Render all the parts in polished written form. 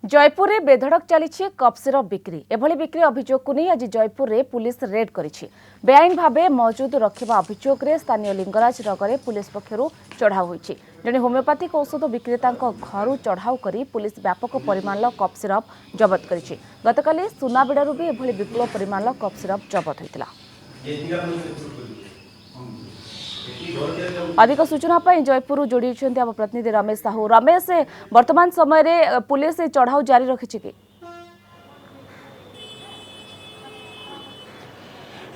जयपुर में बेधड़क चली कफ सिरप बिक्री एभली बिक्री अभियोग को नहीं आज जयपुर में पुलिस रेड करिछि। बेआईन भावे मौजूद रखा अभियोग में स्थानीय लिंगराज नगर पुलिस पक्षरु चढ़ाऊ होइछि। जड़े होमियोपैथिक औषध विक्रेता घर चढ़ाऊ कर पुलिस व्यापक परिमाण कफ सिरप जबत करिछि। गतकाली सुनाबेड़ारू भी एभली विपुल परिमाण कफ सिरप जबत होइतिला। अधिक सूचना जयपुर जोड़ी आम प्रतिनिधि रमेश साहू। रमेश, वर्तमान समय पुलिस चढ़ाऊ जारी रखी कि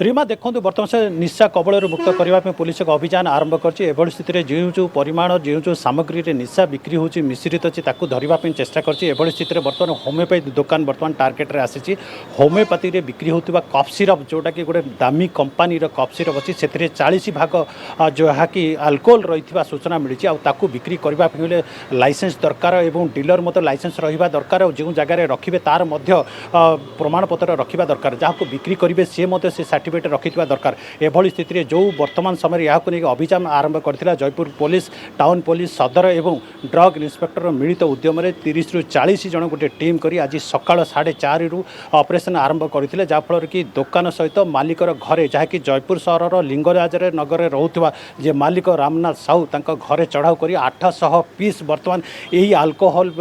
रीमा देखो बर्तमान से निशा कबल मुक्त करने पुलिस एक अभियान आरंभ कर स्थित जो जो परिमाण जो जो सामग्री निशा बिक्री होची मिश्रित अच्छी धरवाई चेष्टा कर स्थित बर्तमान होमियोपैथी दुकान बर्तमान टार्गेट रे आसी। होमियोपैथी रे बिक्री होता कफ सिरप जोटा कि गोटे दामी कंपानी कफ सिरप अच्छी से 40 भाग जहाँकि अल्कोहल रही सूचना मिली आकु बिक्री करने लाइसेंस दरकार और डीलर मत लाइसेंस रहा दरकार जो जगह रखिए तार प्रमाणपत्र रखा दरकार जहाँ बिक्री करेंगे सी से सर्टिफिकेट रखिथिबा दरकार। एभली स्थिति जो वर्तमान समय यहाँ नहीं अभियान आरंभ करथिला जयपुर पुलिस टाउन पुलिस सदर एवं ड्रग इन्स्पेक्टर मिलित उद्यम 30 ରୁ 40 जन गोटे टीम करी आज सकाळ 4:30 रु ऑपरेशन आरंभ करथिले जाफल कि दुकान सहित मालिकर घरे जहाँकि जयपुर सहर लिंगराज नगर रोथुवा जे मालिक रामनाथ साहू तांका घरे चढ़ाऊ करी 800 पीस वर्तमान यही अल्कोहल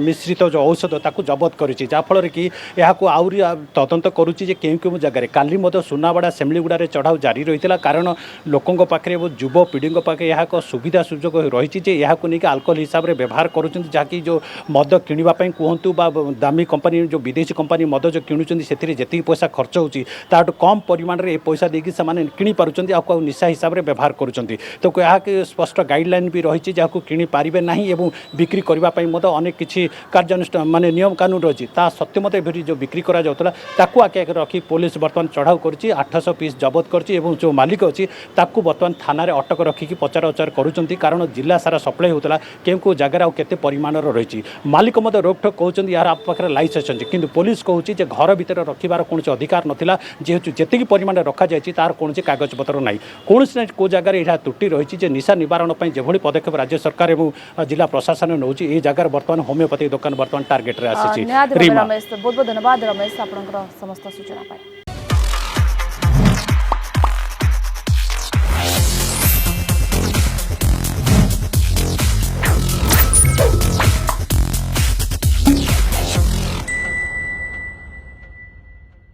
मिश्रित जो औषध ताकू जबत करिछि। जाफल कि यहाँ आउरी तदंत करुछि जे केउ जगह काली मद सुनाबड़ा सेमलीगुड़ा चढ़ाऊ जारी रही है कारण लोकों पाखे युव पीढ़ी पाखे यह एक सुविधा सुजोग रही है नहीं अल्कोहल हिसाब से व्यवहार करुँच जहाँकि जो मद किणापी कहतु बा दामी कंपानी जो विदेशी कंपानी मद जो किणुच्च से जी पैसा खर्च होती कम परिमाण में पैसा देकी से किपार्च निशा हिसाब से व्यवहार करुँच। तो यह स्पष्ट गाइडलाइन भी रही जहाँ कि पारे ना और बिक्री करने अनेक किसी कार्यानुष्ठान माने नियम कानून रही सत्य मत जो बिक्री कराला आगे रखी पुलिस बर्तमान चढ़ाऊ कर 800 पीस जबत करछि एवं जो मालिक अच्छी ताकू बर्तमान थाना अटक रखिकी पचार उचार करुँच कारण जिला सारा सप्लाई होता केउ जगह आते परिमाण रही मालिक मत रोकठोक कहते यार आप पाखे लाइसेंस अच्छी किंतु पुलिस कहूँ घर भितर रखार कौन अधिकार नाला जेहेतु जी परिमाण रखा जाए तार कौन कागजपत्र ना कौन ना कौ जगह यह त्रुटि रही निशा निवारण जो पदक्षेप राज्य सरकार और जिला प्रशासन नौ जगह बर्तमान होमियोपैथी दुकान बर्तमान टार्गेट रे आसी। बहुत बहुत धन्यवाद रमेश, समस्त सूचना।